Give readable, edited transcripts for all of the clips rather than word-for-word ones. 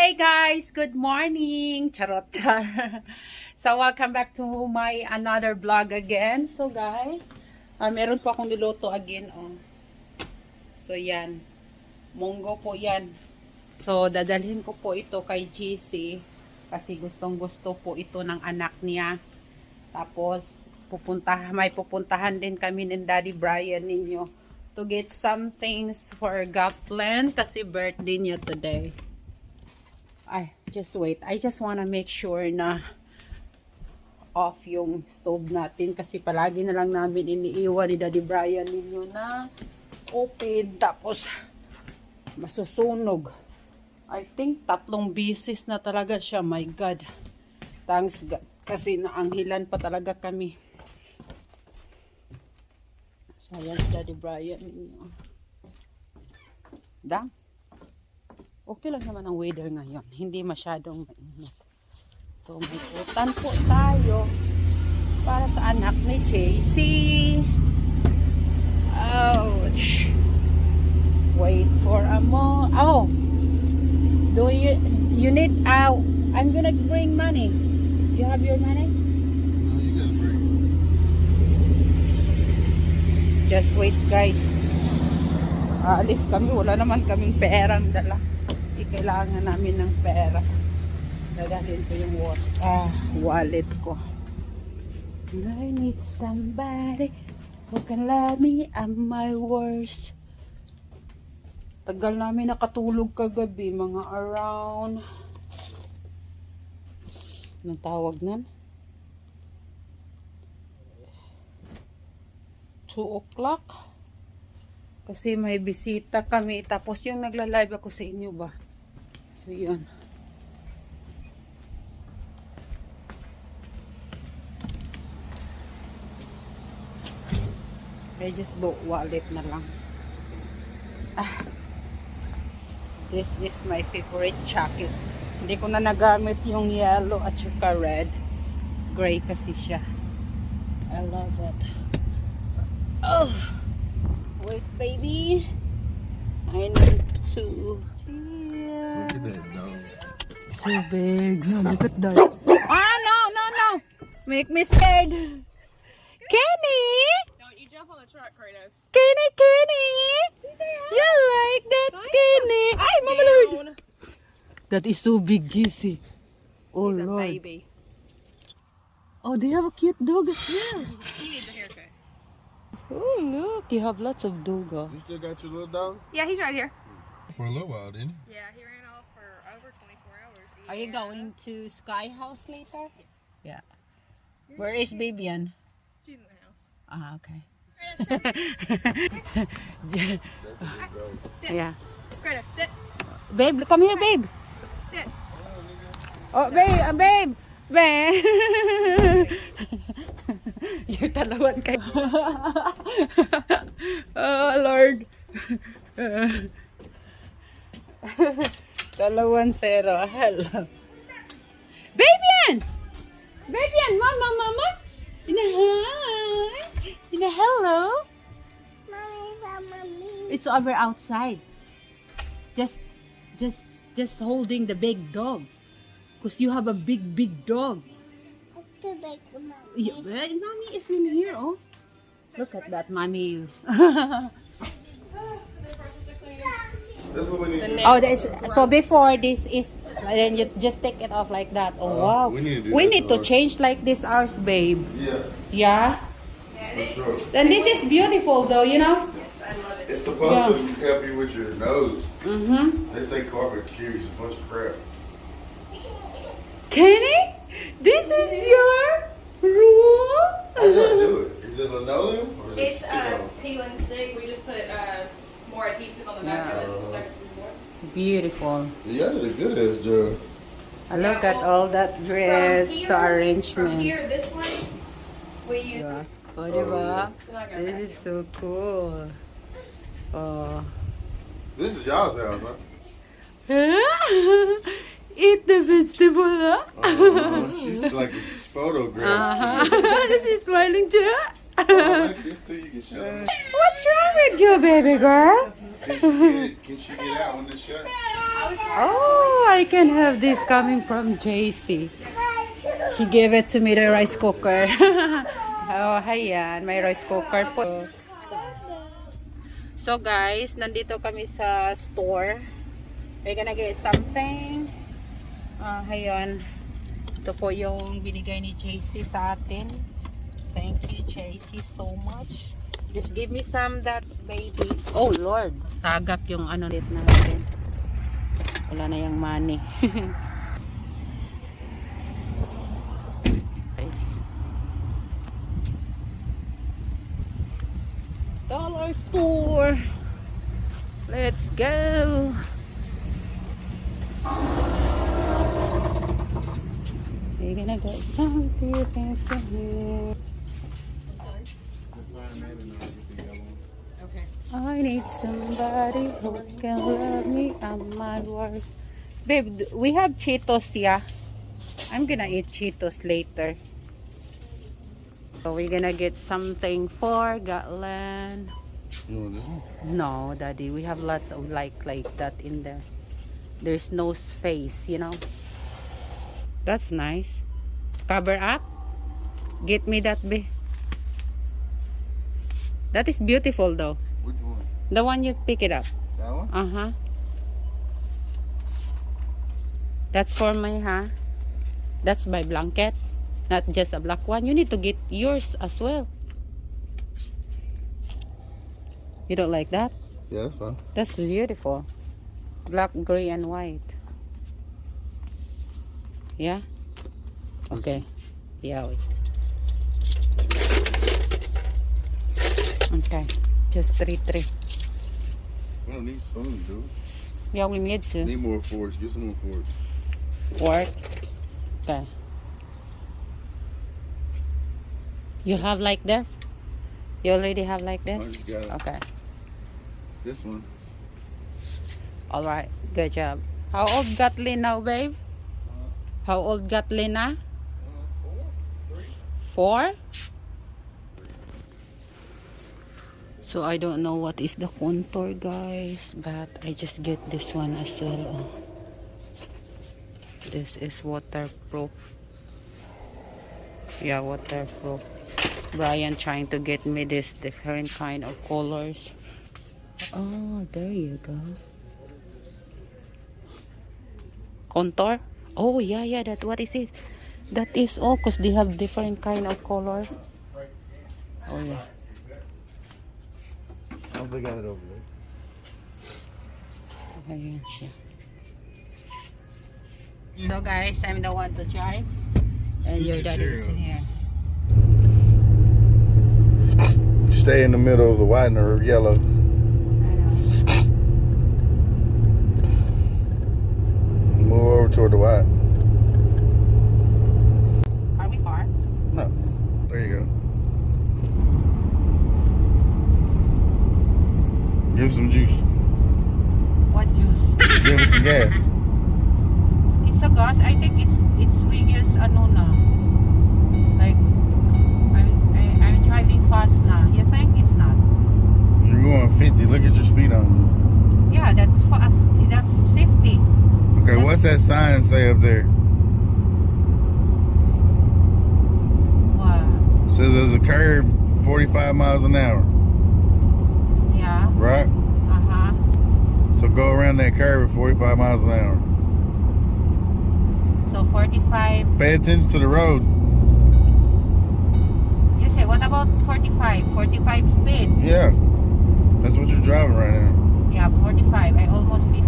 Hey guys, good morning. Charot char. So welcome back to my another vlog again. So guys, meron po akong niluto again So yan. Munggo po yan. So dadalhin ko po ito kay GC kasi gustong-gusto po ito ng anak niya. Tapos may pupuntahan din kami ng Daddy Bryan ninyo to get some things for Gotland kasi birthday niya today. Just wait. I just wanna make sure na off yung stove natin kasi palagi na lang namin iniiwan ni Daddy Bryan ninyo na open tapos masusunog. I think 3 beses na talaga siya. My God. Thanks God. Kasi naanghilan pa talaga kami. So, yan si Daddy Bryan ninyo. Dang. Okay lang naman ang weather ngayon. Hindi masyadong mainit. So, may utan po tayo para sa anak ni JC. Ouch! Wait for a moment. Oh! Do you need... I'm gonna bring money. You have your money? No, you gotta bring. Just wait, guys. Aalis kami. Wala naman kaming perang dala. Kailangan namin ng pera. Dadalhin ko yung wallet ko. I need somebody who can love me at my worst. Tagal namin nakatulog kagabi. Mga around... Anong tawag nun? 2 o'clock. Kasi may bisita kami. Tapos yung nagla-live ako sa inyo ba? So, yun. I just bought wallet na lang. This is my favorite jacket. Hindi ko na nagamit yung yellow at saka red. Gray kasi siya. I love it. Oh! Wait, baby. I need to... Look at that dog. So big. No, look at that. No. Make me scared. Kenny! Don't you jump on the truck, Kratos. Kenny! You like that, Kenny? Ay, Mama Lord! That is so big, GC. Oh, He's a Lord. baby. Oh, they have a cute dog as well. He needs a haircut. Oh, look. You have lots of dog. You still got your little dog? Yeah, he's right here. For a little while, didn't he? Yeah, he ran off for over 24 hours. Are you going to Sky House later? Yes. Yeah. Where is Babian? She's in the house. Okay. That's a big dog. Sit. Yeah. Kratos, sit. Babe, come here, babe. Sit. Oh, babe. You're talawan kayo. Oh, Lord. 2-0. Hello. Babian, mama. In a hello. Mommy. It's over outside. Just holding the big dog. Because you have a big dog. Mommy is in here, oh. Look at that, mommy. That's what we need to do. Oh, so before this is, then you just take it off like that. Oh, wow. We need to do that to ours. change like this ours, babe. Yeah, Yeah? for sure. Then this is beautiful though, you know? Yes, I love it. It's supposed to help you with your nose. Mm-hmm. They say carpet carries a bunch of crap. Kenny, this is your room? How's that do it? Is it linoleum? Or is It's it a peel and stick. We just put more adhesive on the back of it and stuck it to the board. Beautiful. Yeah, did a good ass job. Look at all that dress From arrangement. here, this one, we use. Yeah. Oh, diba? So I got This is so cool. Oh. This is y'all's house, huh? Eat the vegetable, huh? She's like a photograph. She's smiling too. I like this too. You can show them. What's wrong with you, baby girl? Can she get out when it's shut? Oh, I can have this coming from JC. She gave it to me, the rice cooker. Oh, ayan. May rice cooker po. So guys, nandito kami sa store. We're gonna get something. Ayan. Ito po yung binigay ni JC sa atin. Thank you, JC, so much. Just give me some that, baby. Oh, Lord. Tagap yung ano ulit natin. Wala na yung money. Dollar store. Let's go. We're gonna get something from here. Okay. I need somebody who can love me at my worst. Babe, we have Cheetos, yeah? I'm gonna eat Cheetos later. So we're gonna get something for Gatland. You want this one? No, Daddy, we have lots of like that in there. There's no space, you know. That's nice. Cover up. Get me that, babe. That is beautiful though. Which one? The one you pick it up. That one? Uh-huh. That's for me, huh? That's my blanket. Not just a black one. You need to get yours as well. You don't like that? Yeah, that's fine. That's beautiful. Black, gray, and white. Yeah? Okay. Yeah, wait. Okay. Just 3. We don't need spoons, dude. Yeah, we need to. Need more forks. Get some more forks. Work. Okay. You have like this? You already have like I this? just got it. Okay. This one. Alright. Good job. How old Gatlin now, babe? How old Gatlin now? 4? So I don't know what is the contour, guys, but I just get this one as well. Oh. This is waterproof. Yeah, waterproof. Bryan trying to get me this different kind of colors. Oh, there you go. Contour? Oh, yeah, that, what is it? That is all, because they have different kind of color. Oh, yeah. I don't think I got it over there. Ayan siya. So guys, I'm the one to drive. And your daddy is in here. Stay in the middle of the white and the yellow. I know. Move over toward the white. Are we far? No. There you go. Give us some juice. What juice? Give us some gas. It's a gas. I think it's Wiggles ano na. Like I'm driving fast now. You think it's not? You're going 50. Look at your speed on. Yeah, that's fast. That's 50. Okay, what's that sign say up there? What? It says there's a curve 45 miles an hour. Yeah. Right? Uh-huh. So go around that curve at 45 miles an hour. So 45. Pay attention to the road. You say, what about 45? 45 speed. Yeah. That's what you're driving right now. Yeah, 45. I almost 50.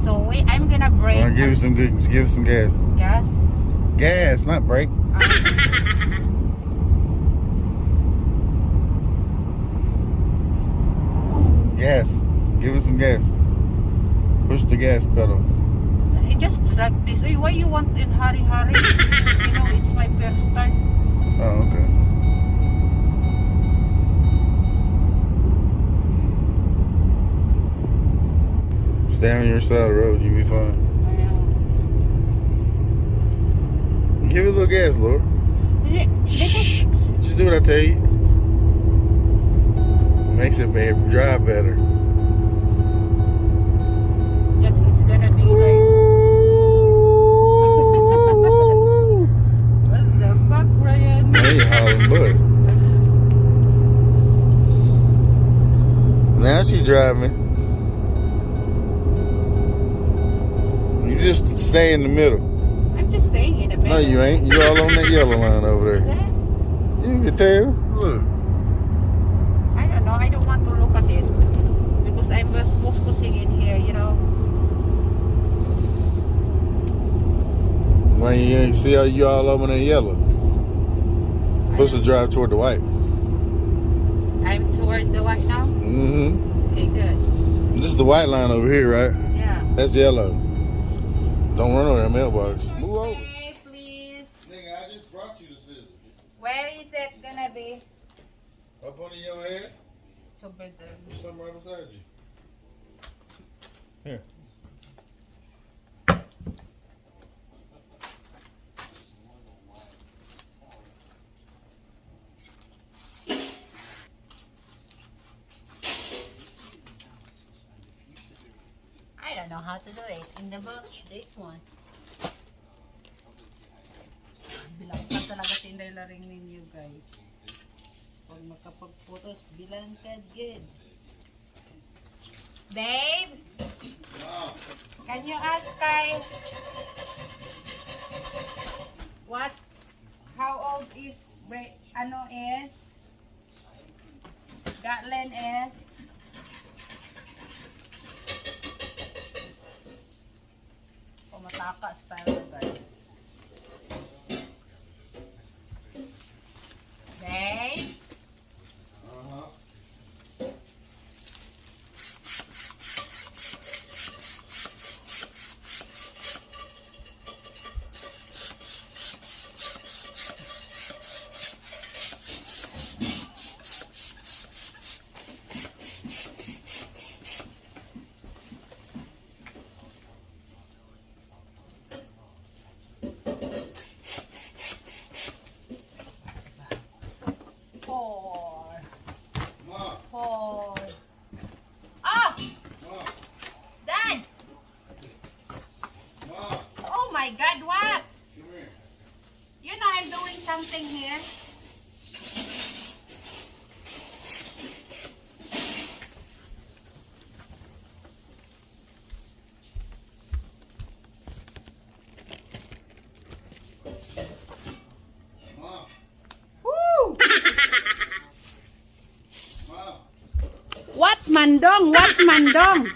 So wait, I'm gonna brake. All right, give us some gas. Gas. Gas, not brake. Gas. Give us some gas. Push the gas pedal. Just like this. Hey, why you want in hurry? You know, it's my first time. Oh, okay. Stay on your side of the road, you'll be fine. Give it a little gas, Lord. Shh. Just do what I tell you. Makes it drive better. It's gonna be like. What the fuck, Bryan? Now you hauling butt. Now she driving. You just stay in the middle. I'm just staying in the middle. No, you ain't. You all on that yellow line over Is there. that? You can tell. Look. I don't know. I don't want to look at it because I'm focusing in here, you know. When you ain't see how you all over that yellow. Supposed to drive toward the white. I'm towards the white now. Mm-hmm. Okay, good. This is the white line over here, right? Yeah. That's yellow. Don't run over that mailbox. Move over. Hey, please. Nigga, I just brought you the scissors. Where is it gonna be? Up under your ass? So better. There's something right beside you. Here. I don't know how to do it. In the book, this one. Bilang ka talaga tinday laring ninyo, guys. Pag makapag-photos, bilang ka good. Babe? Can you ask Kai what, how old is, ano is? Gatlen is? Pumataka style, guys. Babe? My God, what? Come here. You know I'm doing something here. Mom. Woo! Mom. What mandong? What mandong?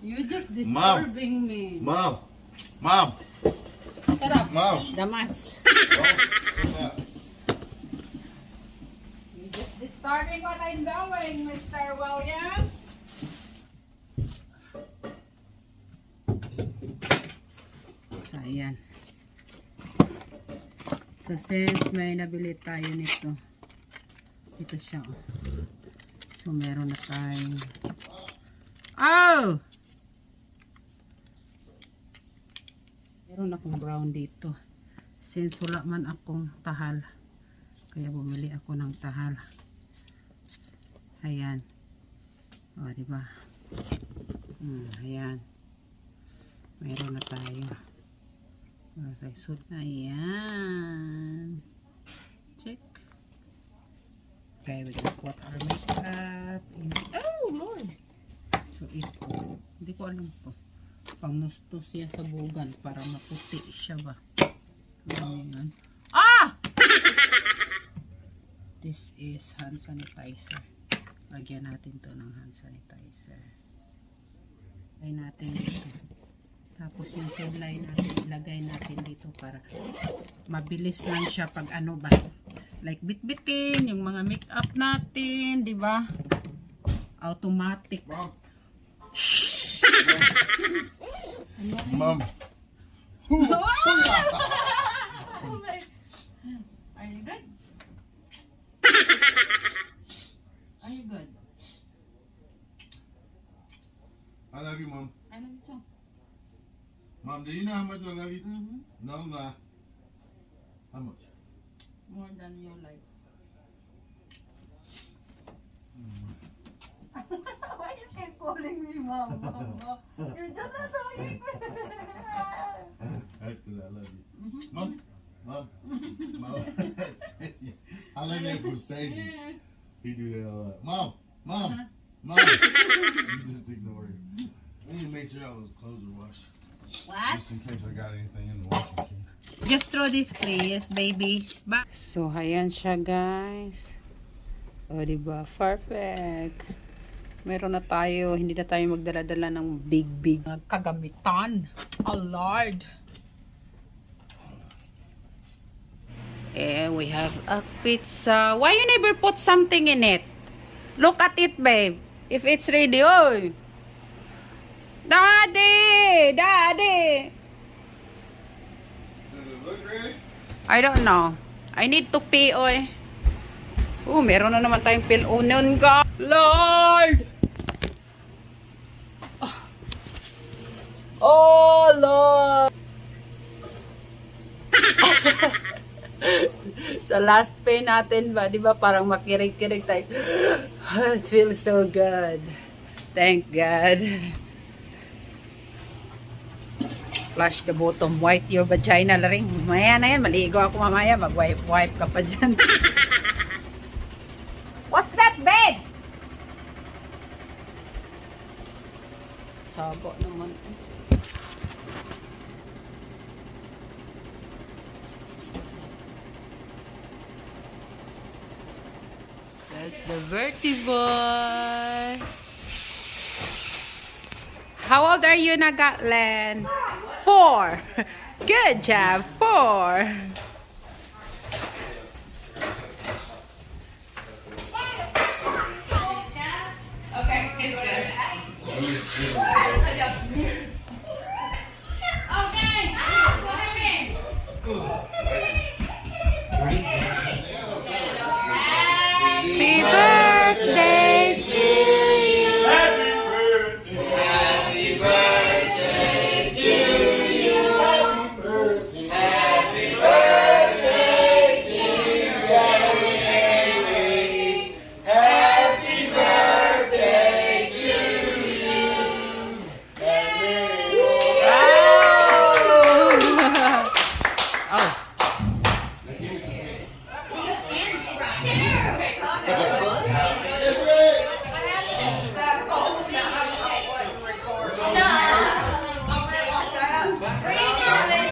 You just disturbing me. Mom. Mom. Shut up. Mom. Damas. You just disturbing what I'm doing, Mr. Williams. So, ayan. So, since may nabili tayo nito, ito siya. So, meron na tayong... Oh! Meron akong brown dito. Since wala man akong tahal, kaya bumili ako ng tahal. Ayan. O, diba? Ayan. Meron na tayo. Ayan. Check. Okay, we can put our makeup in. Oh, Lord! So, ito. Hindi ko alam po. Pang-nustos yan sa bugan para maputi siya ba. Ayan. Ah! This is hand sanitizer. Lagyan natin to ng hand sanitizer. Lagay natin dito. Tapos yung kulay natin, ilagay natin dito para mabilis lang siya pag ano ba. Like bit-bitin, yung mga makeup natin, di ba? Automatic. Shhh! Mom. Are you good? Are you good? I love you, Mom. I love you too. Mom, do you know how much I love you? Mm-hmm. No, I'm not. How much? More than you like. Why you keep calling me mom? You're just annoying. That's because I love you. Mom, mom, mom. I learned that from Seiji. He do that a lot. Mom, mom, mom. You just ignore it. I need to make sure all those clothes are washed. What? Just in case I got anything in the washing machine. Just throw this, please, baby. So, ayan siya, guys. O, diba? Perfect. Meron na tayo. Hindi na tayo magdala-dala ng big kagamitan. Oh, Lord. We have a pizza. Why you never put something in it? Look at it, babe. If it's ready, oh. Daddy! Daddy! Does it look ready? I don't know. I need to pee, oy. Meron na naman tayong pill unon, God. Lord! Oh, Lord! Sa last pay natin ba, di ba, parang makirig-kirig tayo. It feels so good. Thank God. Flush the bottom, wipe your vagina ring. Mamaya na yan, maligo ako mamaya, mag-wipe ka pa dyan. What's that, babe? Sabo naman. That's the Birthday boy. How old are you, Nagatlan? 4. Good job, 4. Okay, it's good. Okay, Happy birthday to you. Happy birthday to you. Happy birthday, dear Henry. Happy birthday to you. Oh.